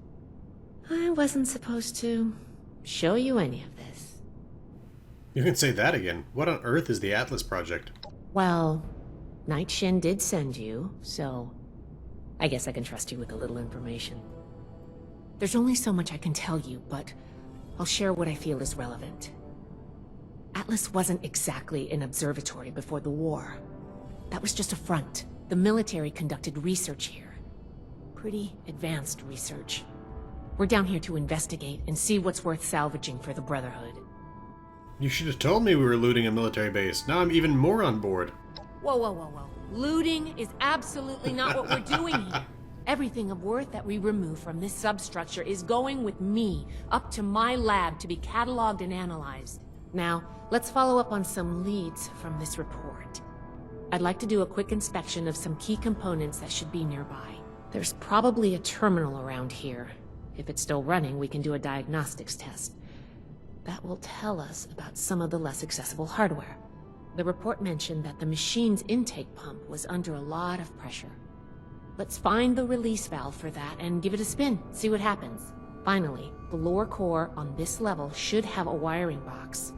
I wasn't supposed to show you any of this. You can say that again. What on earth is the Atlas project? Well, Night Shin did send you, so I guess I can trust you with a little information. There's only so much I can tell you, but I'll share what I feel is relevant. Atlas wasn't exactly an observatory before the war. That was just a front. The military conducted research here. Pretty advanced research. We're down here to investigate and see what's worth salvaging for the Brotherhood. You should have told me we were looting a military base. Now I'm even more on board. Whoa, whoa, whoa, whoa. Looting is absolutely not what we're doing here. Everything of worth that we remove from this substructure is going with me, up to my lab to be cataloged and analyzed. Now, let's follow up on some leads from this report. I'd like to do a quick inspection of some key components that should be nearby. There's probably a terminal around here. If it's still running, we can do a diagnostics test. That will tell us about some of the less accessible hardware. The report mentioned that the machine's intake pump was under a lot of pressure. Let's find the release valve for that and give it a spin, see what happens. Finally, the lower core on this level should have a wiring box.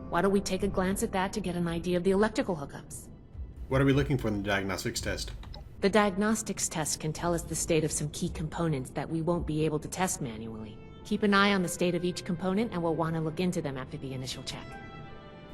Why don't we take a glance at that to get an idea of the electrical hookups? What are we looking for in the diagnostics test? The diagnostics test can tell us the state of some key components that we won't be able to test manually. Keep an eye on the state of each component and we'll want to look into them after the initial check.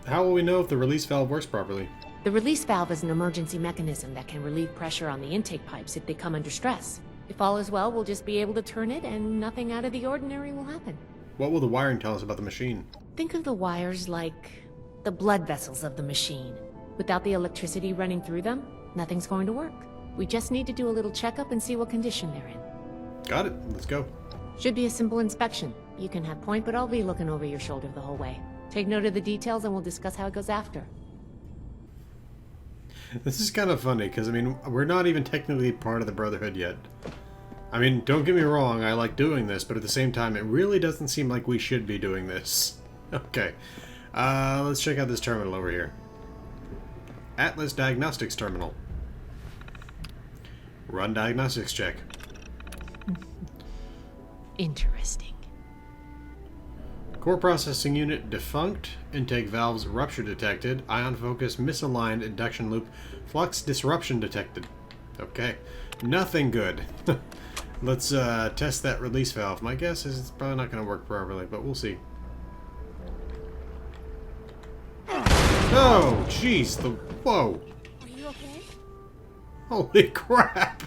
How will we know if the release valve works properly? The release valve is an emergency mechanism that can relieve pressure on the intake pipes if they come under stress. If all is well, we'll just be able to turn it and nothing out of the ordinary will happen. What will the wiring tell us about the machine? Think of the wires like the blood vessels of the machine. Without the electricity running through them, nothing's going to work. We just need to do a little checkup and see what condition they're in. Got it. Let's go. Should be a simple inspection. You can have point, but I'll be looking over your shoulder the whole way. Take note of the details and we'll discuss how it goes after. This is kind of funny, because, I mean, we're not even technically part of the Brotherhood yet. I mean, don't get me wrong, I like doing this, but at the same time, it really doesn't seem like we should be doing this. Okay. Let's check out this terminal over here. Atlas Diagnostics Terminal. Run diagnostics check. Interesting. Core processing unit defunct. Intake valves rupture detected. Ion focus misaligned. Induction loop flux disruption detected. Okay. Nothing good. Let's test that release valve. My guess is it's probably not going to work properly, but we'll see. Oh, jeez. Whoa. Are you okay? Holy crap.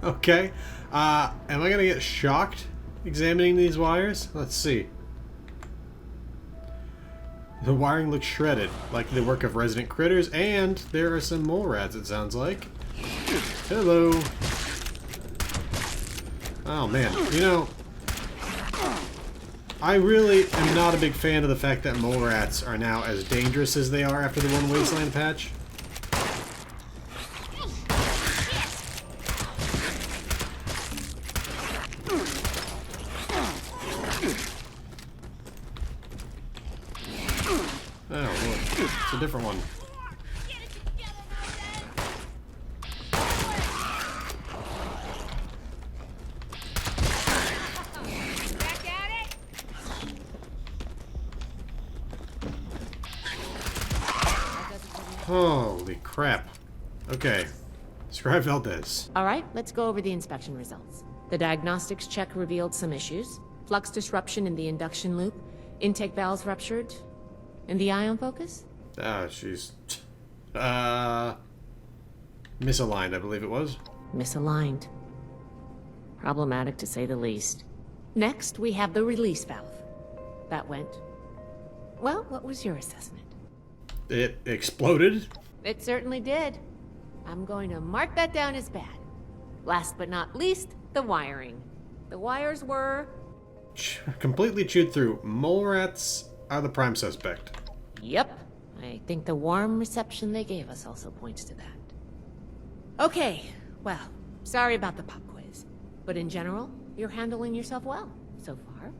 Okay. Am I going to get shocked examining these wires? Let's see. The wiring looks shredded, like the work of resident critters, and there are some mole rats, it sounds like. Hello. Oh, man. You know, I really am not a big fan of the fact that mole rats are now as dangerous as they are after the One Wasteland patch. Oh, look. It's a different one. Holy crap. Okay. Describe Valdez. All right, let's go over the inspection results. The diagnostics check revealed some issues. Flux disruption in the induction loop, intake valves ruptured, and the ion focus? She's... misaligned, I believe it was. Misaligned. Problematic to say the least. Next, we have the release valve. That went... Well, what was your assessment? It exploded? It certainly did. I'm going to mark that down as bad. Last but not least, the wiring. The wires were... completely chewed through. Mole rats are the prime suspect. Yep. I think the warm reception they gave us also points to that. Okay, well, sorry about the pop quiz. But in general, you're handling yourself well, so far.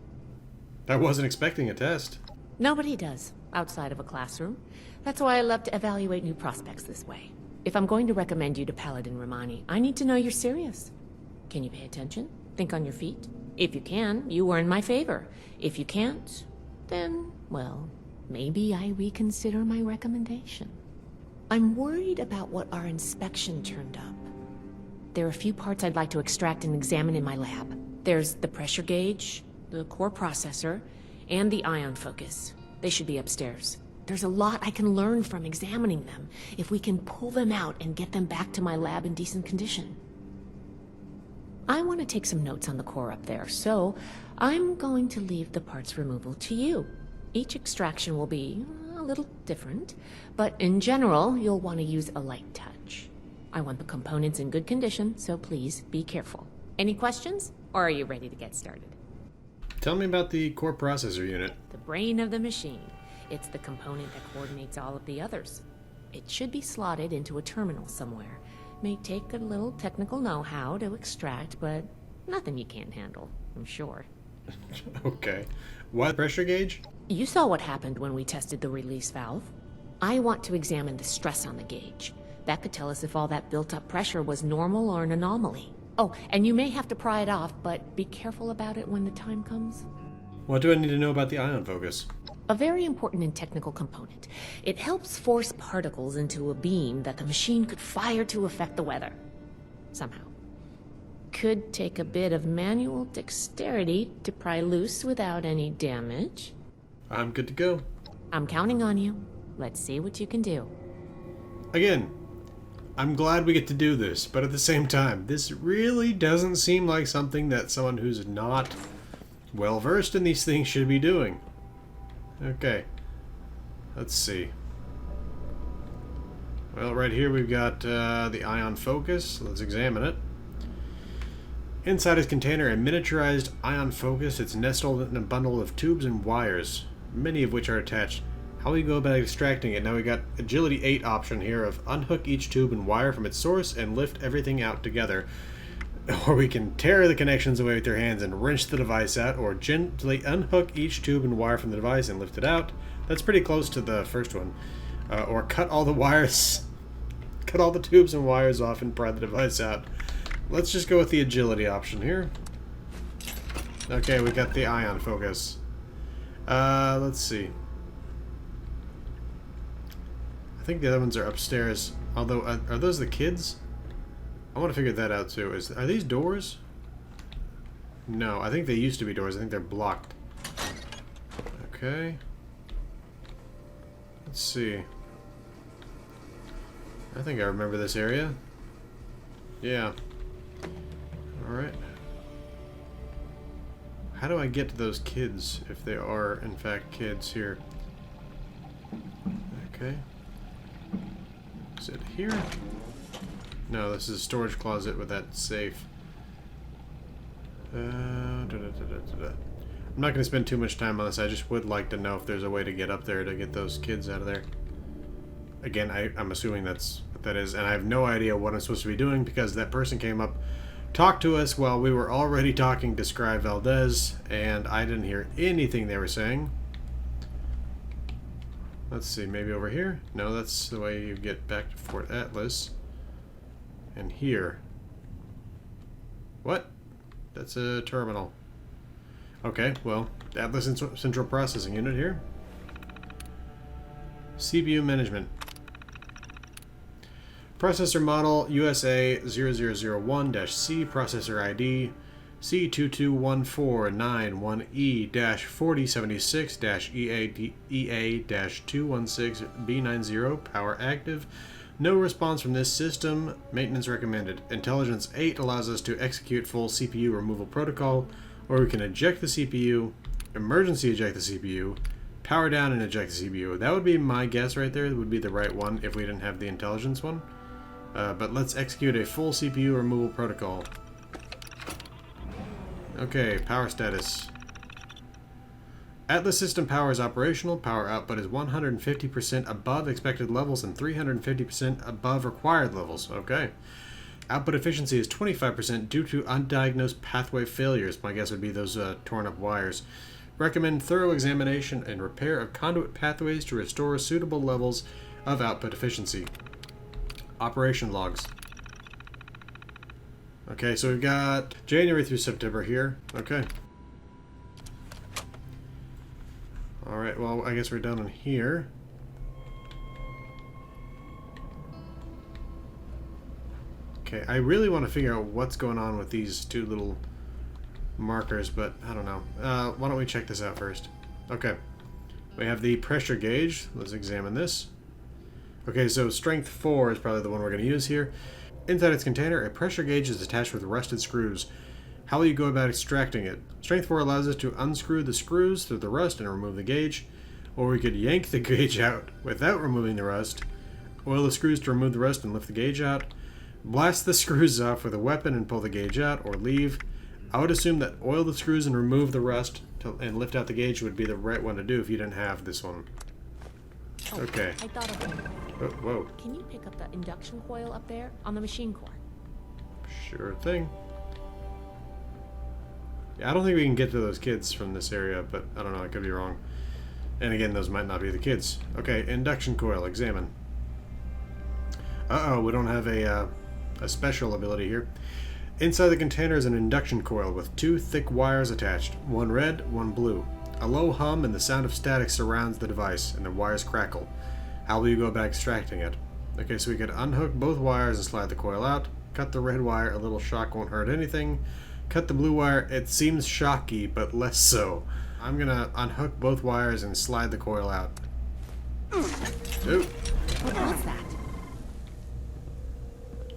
I wasn't expecting a test. Nobody does, outside of a classroom. That's why I love to evaluate new prospects this way. If I'm going to recommend you to Paladin Romani, I need to know you're serious. Can you pay attention? Think on your feet? If you can, you earn my favor. If you can't, then, well, maybe I reconsider my recommendation. I'm worried about what our inspection turned up. There are a few parts I'd like to extract and examine in my lab. There's the pressure gauge, the core processor, and the ion focus. They should be upstairs. There's a lot I can learn from examining them, if we can pull them out and get them back to my lab in decent condition. I want to take some notes on the core up there, so I'm going to leave the parts removal to you. Each extraction will be a little different, but in general, you'll want to use a light touch. I want the components in good condition, so please be careful. Any questions, or are you ready to get started? Tell me about the core processor unit. The brain of the machine. It's the component that coordinates all of the others. It should be slotted into a terminal somewhere. May take a little technical know-how to extract, but nothing you can't handle, I'm sure. Okay. What pressure gauge? You saw what happened when we tested the release valve. I want to examine the stress on the gauge. That could tell us if all that built-up pressure was normal or an anomaly. Oh, and you may have to pry it off, but be careful about it when the time comes. What do I need to know about the ion focus? A very important and technical component. It helps force particles into a beam that the machine could fire to affect the weather. Somehow. Could take a bit of manual dexterity to pry loose without any damage. I'm good to go. I'm counting on you. Let's see what you can do. Again, I'm glad we get to do this, but at the same time, this really doesn't seem like something that someone who's not well-versed in these things should be doing. Okay. Let's see. Well, right here we've got the ion focus. Let's examine it. Inside his container, a miniaturized ion focus. It's nestled in a bundle of tubes and wires, many of which are attached. How we go about extracting it? Now we got Agility 8 option here of unhook each tube and wire from its source and lift everything out together. Or we can tear the connections away with your hands and wrench the device out, or gently unhook each tube and wire from the device and lift it out. That's pretty close to the first one. Or cut all the wires, cut all the tubes and wires off and pry the device out. Let's just go with the agility option here. Okay, we got the ion focus. Let's see. I think the other ones are upstairs. Although, are those the kids? I want to figure that out too. Are these doors? No, I think they used to be doors. I think they're blocked. Okay. Let's see. I think I remember this area. Yeah. Alright. How do I get to those kids, if they are, in fact, kids here? Okay. Is it here? No, this is a storage closet with that safe. I'm not going to spend too much time on this. I just would like to know if there's a way to get up there to get those kids out of there. Again, I'm assuming that's what that is, and I have no idea what I'm supposed to be doing because that person came up, talked to us while we were already talking to Scribe Valdez, and I didn't hear anything they were saying. Let's see, maybe over here? No, that's the way you get back to Fort Atlas. And here. What? That's a terminal. Okay, well, Atlas Central Processing Unit here. CPU management. Processor model USA 0001-C, processor ID C221491E-4076-EA-216B90, power active. No response from this system. Maintenance recommended. Intelligence 8 allows us to execute full CPU removal protocol, or we can eject the CPU, emergency eject the CPU, power down and eject the CPU. That would be my guess right there. That would be the right one if we didn't have the intelligence one. But let's execute a full CPU removal protocol. Okay, power status. Atlas system power is operational. Power output is 150% above expected levels and 350% above required levels. Okay. Output efficiency is 25% due to undiagnosed pathway failures. My guess would be those torn up wires. Recommend thorough examination and repair of conduit pathways to restore suitable levels of output efficiency. Operation logs. Okay, so we've got January through September here. Okay. Alright, well, I guess we're done in here. Okay, I really want to figure out what's going on with these two little markers, but I don't know. Why don't we check this out first? Okay. We have the pressure gauge. Let's examine this. Okay, so strength 4 is probably the one we're going to use here. Inside its container, a pressure gauge is attached with rusted screws. How will you go about extracting it? Strength 4 allows us to unscrew the screws through the rust and remove the gauge, or we could yank the gauge out without removing the rust, oil the screws to remove the rust and lift the gauge out, blast the screws off with a weapon and pull the gauge out, or leave. I would assume that oil the screws and remove the rust and lift out the gauge would be the right one to do if you didn't have this one. Okay. I thought of it. Oh, whoa. Can you pick up the induction coil up there on the machine core? Sure thing. Yeah, I don't think we can get to those kids from this area, but I don't know, I could be wrong. And again, those might not be the kids. Okay, induction coil, examine. Uh-oh, we don't have a special ability here. Inside the container is an induction coil with 2 thick wires attached, one red, one blue. A low hum and the sound of static surrounds the device, and the wires crackle. How will you go about extracting it? Okay, so we could unhook both wires and slide the coil out. Cut the red wire, a little shock won't hurt anything. Cut the blue wire, it seems shocky, but less so. I'm gonna unhook both wires and slide the coil out. Oop. What was that?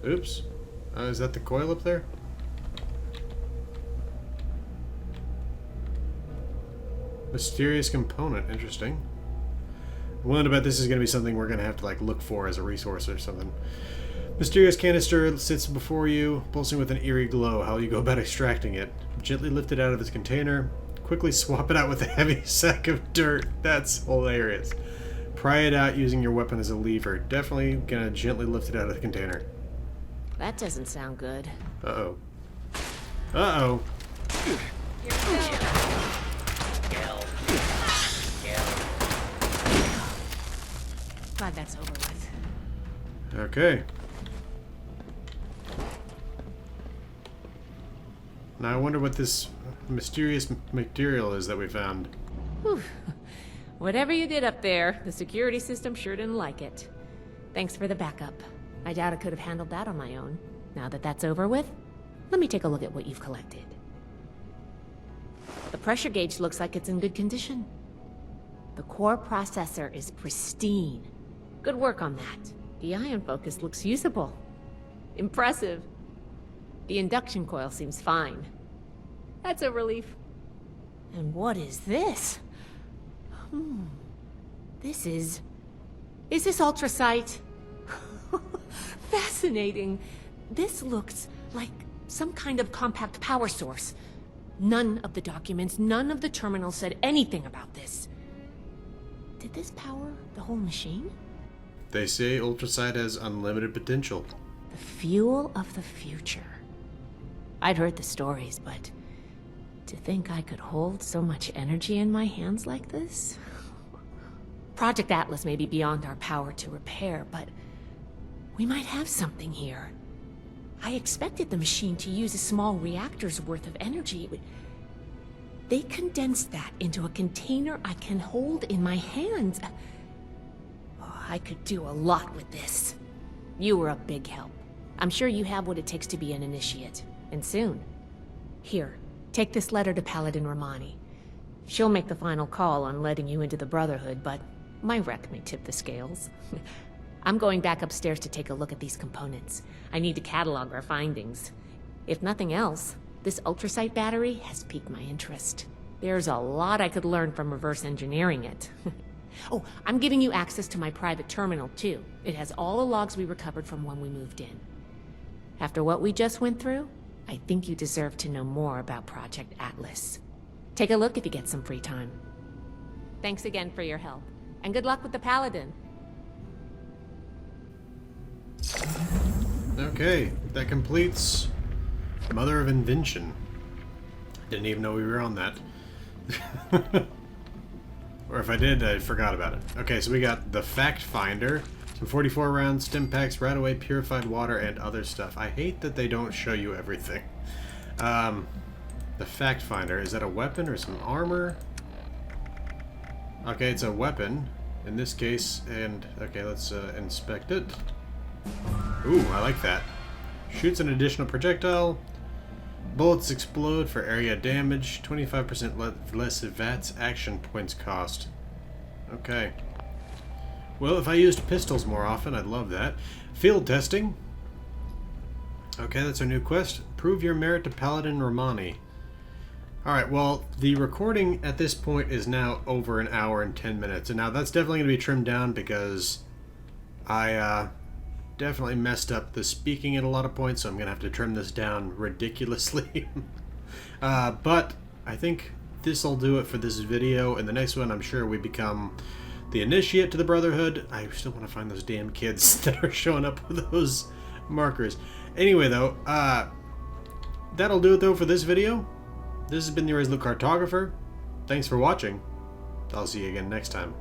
Oops. Is that the coil up there? Mysterious component, interesting. I'm willing to bet this is going to be something we're going to have to like look for as a resource or something. Mysterious canister sits before you, pulsing with an eerie glow. How will you go about extracting it? Gently lift it out of its container. Quickly swap it out with a heavy sack of dirt. That's hilarious. Pry it out using your weapon as a lever. Definitely going to gently lift it out of the container. That doesn't sound good. Uh-oh. Uh-oh. Glad that's over with. Okay. Now I wonder what this mysterious material is that we found. Whew. Whatever you did up there, the security system sure didn't like it. Thanks for the backup. I doubt I could have handled that on my own. Now that that's over with, let me take a look at what you've collected. The pressure gauge looks like it's in good condition. The core processor is pristine. Good work on that. The ion focus looks usable. Impressive. The induction coil seems fine. That's a relief. And what is this? This is... Is this ultrasight? Fascinating. This looks like some kind of compact power source. None of the documents, none of the terminals said anything about this. Did this power the whole machine? They say ultrasight has unlimited potential. The fuel of the future. I'd heard the stories, but to think I could hold so much energy in my hands like this? Project Atlas may be beyond our power to repair, but we might have something here. I expected the machine to use a small reactor's worth of energy, but they condensed that into a container I can hold in my hands. Oh, I could do a lot with this. You were a big help. I'm sure you have what it takes to be an initiate, and soon. Here, take this letter to Paladin Romani. She'll make the final call on letting you into the Brotherhood, but my wreck may tip the scales. I'm going back upstairs to take a look at these components. I need to catalog our findings. If nothing else, this ultrasight battery has piqued my interest. There's a lot I could learn from reverse engineering it. Oh, I'm giving you access to my private terminal, too. It has all the logs we recovered from when we moved in. After what we just went through, I think you deserve to know more about Project Atlas. Take a look if you get some free time. Thanks again for your help, and good luck with the Paladin. Okay, that completes Mother of Invention. Didn't even know we were on that. Or if I did, I forgot about it. Okay, so we got the Fact Finder, some 44 rounds, stim packs, right away, purified water, and other stuff. I hate that they don't show you everything. The Fact Finder, is that a weapon or some armor? Okay, it's a weapon in this case, and okay, let's inspect it. Ooh, I like that. Shoots an additional projectile. Bullets explode for area damage. 25% less VATS action points cost. Okay. Well, if I used pistols more often, I'd love that. Field testing. Okay, that's our new quest. Prove your merit to Paladin Romani. Alright, well, the recording at this point is now over an hour and 10 minutes. And now that's definitely going to be trimmed down because I definitely messed up the speaking at a lot of points, so I'm going to have to trim this down ridiculously. But I think this will do it for this video. In the next one, I'm sure we become the initiate to the Brotherhood. I still want to find those damn kids that are showing up with those markers. Anyway, though, that'll do it, though, for this video. This has been the Irresolute Cartographer. Thanks for watching. I'll see you again next time.